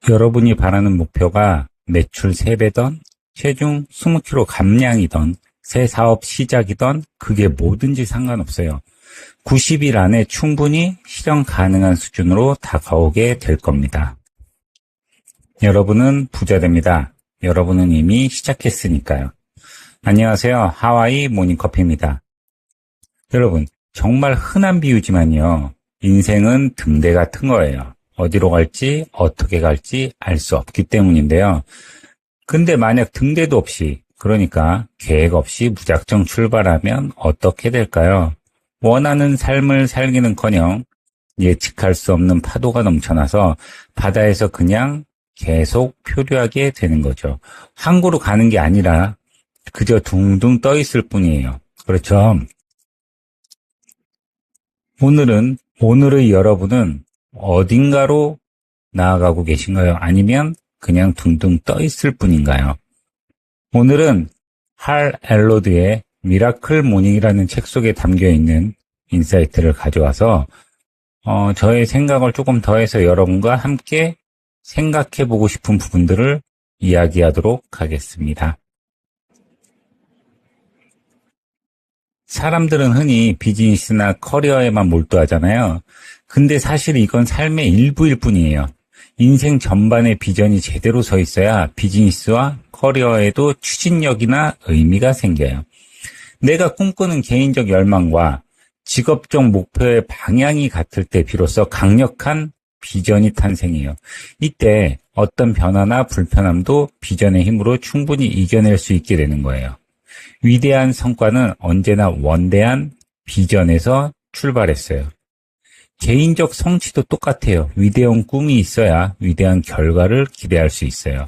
여러분이 바라는 목표가 매출 3배던, 체중 20kg 감량이던, 새 사업 시작이던 그게 뭐든지 상관없어요. 90일 안에 충분히 실현 가능한 수준으로 다가오게 될 겁니다. 여러분은 부자됩니다. 여러분은 이미 시작했으니까요. 안녕하세요. 하와이 모닝커피입니다. 여러분, 정말 흔한 비유지만요. 인생은 등대 같은 거예요. 어디로 갈지 어떻게 갈지 알 수 없기 때문인데요. 근데 만약 등대도 없이, 그러니까 계획 없이 무작정 출발하면 어떻게 될까요? 원하는 삶을 살기는커녕 예측할 수 없는 파도가 넘쳐나서 바다에서 그냥 계속 표류하게 되는 거죠. 항구로 가는 게 아니라 그저 둥둥 떠 있을 뿐이에요. 그렇죠? 오늘의 여러분은 어딘가로 나아가고 계신가요? 아니면 그냥 둥둥 떠 있을 뿐인가요? 오늘은 할 엘로드의 미라클 모닝이라는 책 속에 담겨있는 인사이트를 가져와서 저의 생각을 조금 더해서 여러분과 함께 생각해보고 싶은 부분들을 이야기하도록 하겠습니다. 사람들은 흔히 비즈니스나 커리어에만 몰두하잖아요. 근데 사실 이건 삶의 일부일 뿐이에요. 인생 전반의 비전이 제대로 서 있어야 비즈니스와 커리어에도 추진력이나 의미가 생겨요. 내가 꿈꾸는 개인적 열망과 직업적 목표의 방향이 같을 때 비로소 강력한 비전이 탄생해요. 이때 어떤 변화나 불편함도 비전의 힘으로 충분히 이겨낼 수 있게 되는 거예요. 위대한 성과는 언제나 원대한 비전에서 출발했어요. 개인적 성취도 똑같아요. 위대한 꿈이 있어야 위대한 결과를 기대할 수 있어요.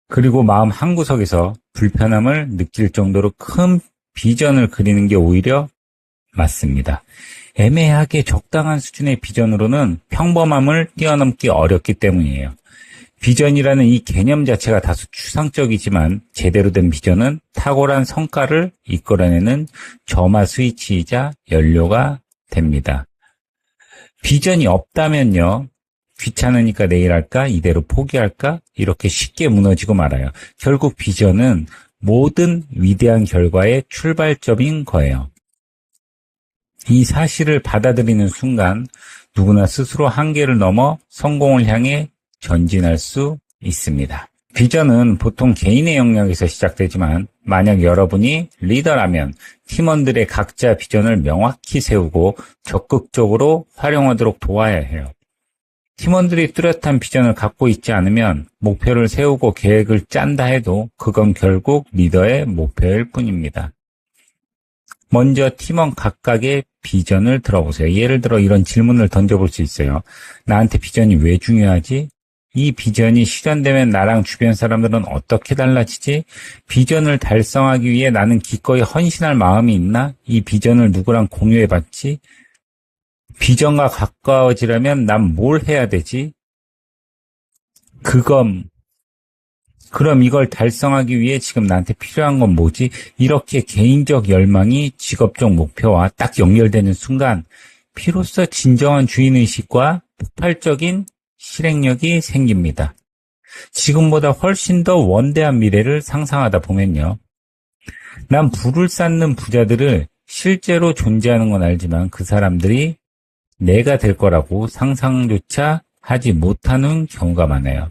그리고 마음 한구석에서 불편함을 느낄 정도로 큰 비전을 그리는 게 오히려 맞습니다. 애매하게 적당한 수준의 비전으로는 평범함을 뛰어넘기 어렵기 때문이에요. 비전이라는 이 개념 자체가 다소 추상적이지만 제대로 된 비전은 탁월한 성과를 이끌어내는 점화 스위치이자 연료가 됩니다. 비전이 없다면요. 귀찮으니까 내일 할까? 이대로 포기할까? 이렇게 쉽게 무너지고 말아요. 결국 비전은 모든 위대한 결과의 출발점인 거예요. 이 사실을 받아들이는 순간 누구나 스스로 한계를 넘어 성공을 향해 전진할 수 있습니다. 비전은 보통 개인의 영역에서 시작되지만 만약 여러분이 리더라면 팀원들의 각자 비전을 명확히 세우고 적극적으로 활용하도록 도와야 해요. 팀원들이 뚜렷한 비전을 갖고 있지 않으면 목표를 세우고 계획을 짠다 해도 그건 결국 리더의 목표일 뿐입니다. 먼저 팀원 각각의 비전을 들어보세요. 예를 들어 이런 질문을 던져볼 수 있어요. 나한테 비전이 왜 중요하지? 이 비전이 실현되면 나랑 주변 사람들은 어떻게 달라지지? 비전을 달성하기 위해 나는 기꺼이 헌신할 마음이 있나? 이 비전을 누구랑 공유해봤지? 비전과 가까워지려면 난 뭘 해야 되지? 그럼 이걸 달성하기 위해 지금 나한테 필요한 건 뭐지? 이렇게 개인적 열망이 직업적 목표와 딱 연결되는 순간 비로소 진정한 주인의식과 폭발적인 실행력이 생깁니다. 지금보다 훨씬 더 원대한 미래를 상상하다 보면요. 난 부를 쌓는 부자들을 실제로 존재하는 건 알지만 그 사람들이 내가 될 거라고 상상조차 하지 못하는 경우가 많아요.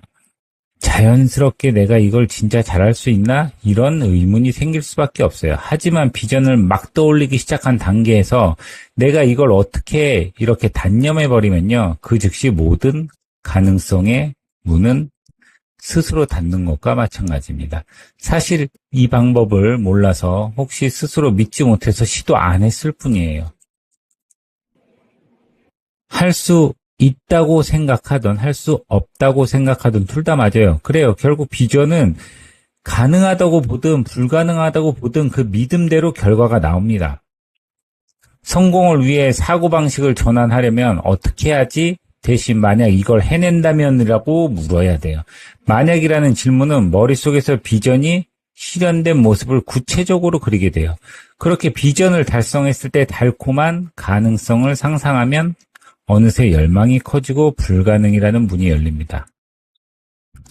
자연스럽게 내가 이걸 진짜 잘할 수 있나? 이런 의문이 생길 수밖에 없어요. 하지만 비전을 막 떠올리기 시작한 단계에서 내가 이걸 어떻게 이렇게 단념해버리면요. 그 즉시 모든 가능성의 문은 스스로 닫는 것과 마찬가지입니다. 사실 이 방법을 몰라서 혹시 스스로 믿지 못해서 시도 안 했을 뿐이에요. 할 수 있다고 생각하든 할 수 없다고 생각하든 둘 다 맞아요. 그래요. 결국 비전은 가능하다고 보든 불가능하다고 보든 그 믿음대로 결과가 나옵니다. 성공을 위해 사고방식을 전환하려면 어떻게 해야지? 대신 만약 이걸 해낸다면이라고 물어야 돼요. 만약이라는 질문은 머릿속에서 비전이 실현된 모습을 구체적으로 그리게 돼요. 그렇게 비전을 달성했을 때 달콤한 가능성을 상상하면 어느새 열망이 커지고 불가능이라는 문이 열립니다.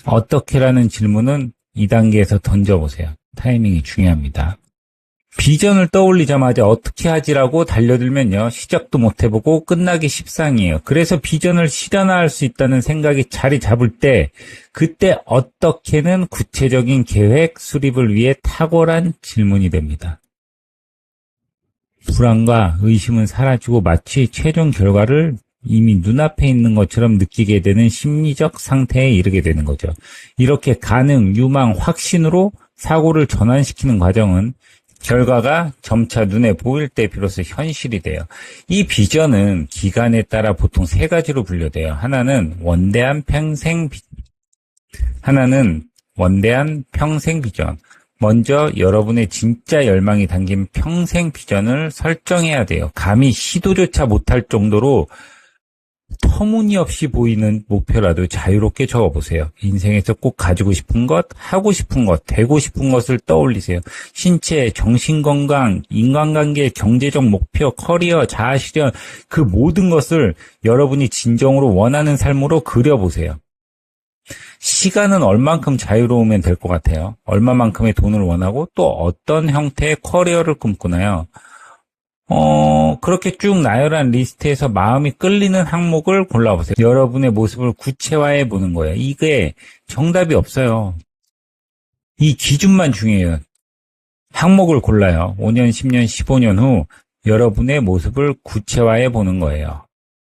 어떻게라는 질문은 2단계에서 던져보세요. 타이밍이 중요합니다. 비전을 떠올리자마자 어떻게 하지라고 달려들면요. 시작도 못 해보고 끝나기 십상이에요. 그래서 비전을 실현할 수 있다는 생각이 자리 잡을 때 그때 어떻게는 구체적인 계획 수립을 위해 탁월한 질문이 됩니다. 불안과 의심은 사라지고 마치 최종 결과를 이미 눈앞에 있는 것처럼 느끼게 되는 심리적 상태에 이르게 되는 거죠. 이렇게 가능, 유망, 확신으로 사고를 전환시키는 과정은 결과가 점차 눈에 보일 때 비로소 현실이 돼요. 이 비전은 기간에 따라 보통 세 가지로 분류돼요. 하나는 원대한 평생 비전. 먼저 여러분의 진짜 열망이 담긴 평생 비전을 설정해야 돼요. 감히 시도조차 못할 정도로 터무니없이 보이는 목표라도 자유롭게 적어보세요. 인생에서 꼭 가지고 싶은 것, 하고 싶은 것, 되고 싶은 것을 떠올리세요. 신체, 정신건강, 인간관계, 경제적 목표, 커리어, 자아실현, 그 모든 것을 여러분이 진정으로 원하는 삶으로 그려보세요. 시간은 얼만큼 자유로우면 될 것 같아요? 얼마만큼의 돈을 원하고 또 어떤 형태의 커리어를 꿈꾸나요? 그렇게 쭉 나열한 리스트에서 마음이 끌리는 항목을 골라보세요. 여러분의 모습을 구체화해 보는 거예요. 이게 정답이 없어요. 이 기준만 중요해요. 항목을 골라요. 5년, 10년, 15년 후 여러분의 모습을 구체화해 보는 거예요.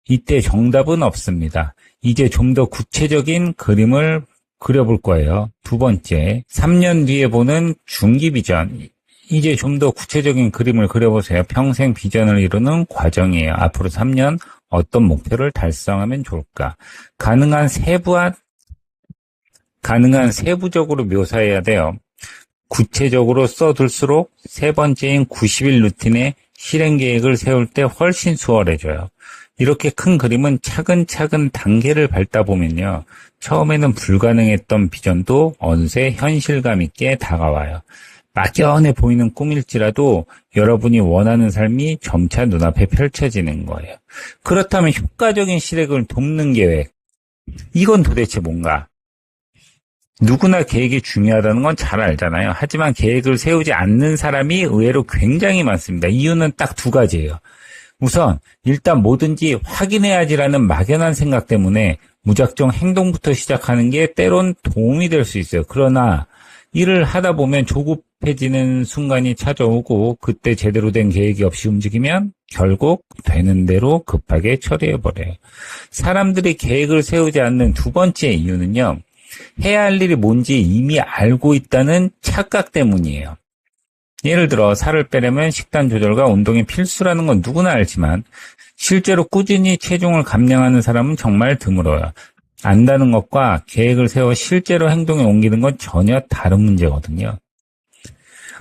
이때 정답은 없습니다. 이제 좀 더 구체적인 그림을 그려볼 거예요. 두 번째, 3년 뒤에 보는 중기 비전. 이제 좀 더 구체적인 그림을 그려보세요. 평생 비전을 이루는 과정이에요. 앞으로 3년 어떤 목표를 달성하면 좋을까? 가능한 세부적으로 묘사해야 돼요. 구체적으로 써둘수록 세 번째인 90일 루틴의 실행 계획을 세울 때 훨씬 수월해져요. 이렇게 큰 그림은 차근차근 단계를 밟다 보면요. 처음에는 불가능했던 비전도 어느새 현실감 있게 다가와요. 막연해 보이는 꿈일지라도 여러분이 원하는 삶이 점차 눈앞에 펼쳐지는 거예요. 그렇다면 효과적인 실행을 돕는 계획. 이건 도대체 뭔가? 누구나 계획이 중요하다는 건 잘 알잖아요. 하지만 계획을 세우지 않는 사람이 의외로 굉장히 많습니다. 이유는 딱 두 가지예요. 우선 일단 뭐든지 확인해야지라는 막연한 생각 때문에 무작정 행동부터 시작하는 게 때론 도움이 될 수 있어요. 그러나 일을 하다 보면 조급해지는 순간이 찾아오고 그때 제대로 된 계획이 없이 움직이면 결국 되는 대로 급하게 처리해버려요. 사람들이 계획을 세우지 않는 두 번째 이유는요. 해야 할 일이 뭔지 이미 알고 있다는 착각 때문이에요. 예를 들어 살을 빼려면 식단 조절과 운동이 필수라는 건 누구나 알지만 실제로 꾸준히 체중을 감량하는 사람은 정말 드물어요. 안다는 것과 계획을 세워 실제로 행동에 옮기는 건 전혀 다른 문제거든요.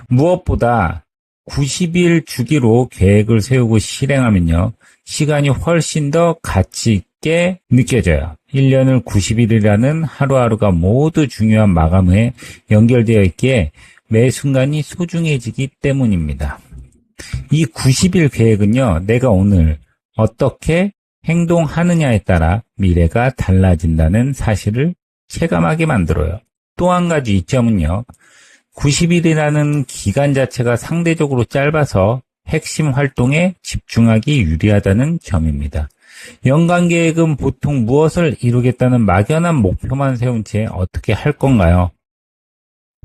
무엇보다 90일 주기로 계획을 세우고 실행하면요. 시간이 훨씬 더 가치 있게 느껴져요. 1년을 90일이라는 하루하루가 모두 중요한 마감에 연결되어 있기에 매 순간이 소중해지기 때문입니다. 이 90일 계획은요. 내가 오늘 어떻게 행동하느냐에 따라 미래가 달라진다는 사실을 체감하게 만들어요. 또 한 가지 이점은요. 90일이라는 기간 자체가 상대적으로 짧아서 핵심 활동에 집중하기 유리하다는 점입니다. 연간 계획은 보통 무엇을 이루겠다는 막연한 목표만 세운 채 어떻게 할 건가요?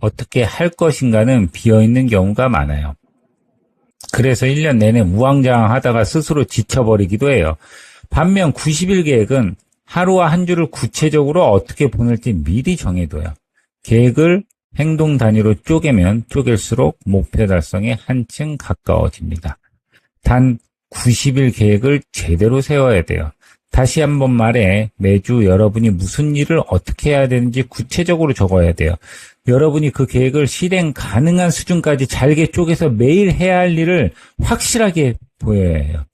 어떻게 할 것인가는 비어있는 경우가 많아요. 그래서 1년 내내 우왕좌왕하다가 스스로 지쳐버리기도 해요. 반면 90일 계획은 하루와 한 주를 구체적으로 어떻게 보낼지 미리 정해둬요. 계획을 행동 단위로 쪼개면 쪼갤수록 목표 달성에 한층 가까워집니다. 단 90일 계획을 제대로 세워야 돼요. 다시 한번 말해 매주 여러분이 무슨 일을 어떻게 해야 되는지 구체적으로 적어야 돼요. 여러분이 그 계획을 실행 가능한 수준까지 잘게 쪼개서 매일 해야 할 일을 확실하게 보여야 해요.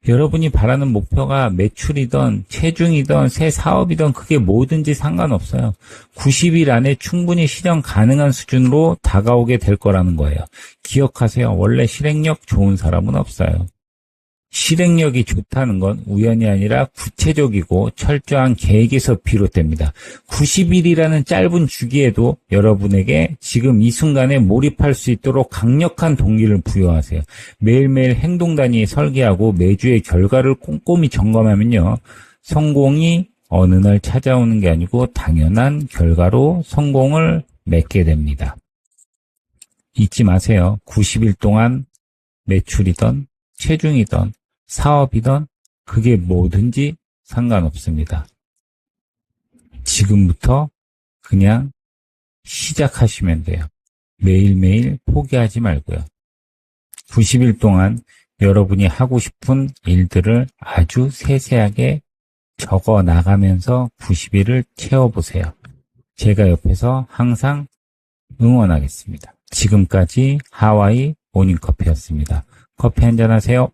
여러분이 바라는 목표가 매출이든 체중이든 새 사업이든 그게 뭐든지 상관없어요. 90일 안에 충분히 실현 가능한 수준으로 다가오게 될 거라는 거예요. 기억하세요. 원래 실행력 좋은 사람은 없어요. 실행력이 좋다는 건 우연이 아니라 구체적이고 철저한 계획에서 비롯됩니다. 90일이라는 짧은 주기에도 여러분에게 지금 이 순간에 몰입할 수 있도록 강력한 동기를 부여하세요. 매일매일 행동 단위에 설계하고 매주의 결과를 꼼꼼히 점검하면요. 성공이 어느 날 찾아오는 게 아니고 당연한 결과로 성공을 맺게 됩니다. 잊지 마세요. 90일 동안 매출이든 체중이든 사업이든 그게 뭐든지 상관없습니다. 지금부터 그냥 시작하시면 돼요. 매일매일 포기하지 말고요. 90일 동안 여러분이 하고 싶은 일들을 아주 세세하게 적어 나가면서 90일을 채워보세요. 제가 옆에서 항상 응원하겠습니다. 지금까지 하와이 모닝커피였습니다. 커피 한잔 하세요.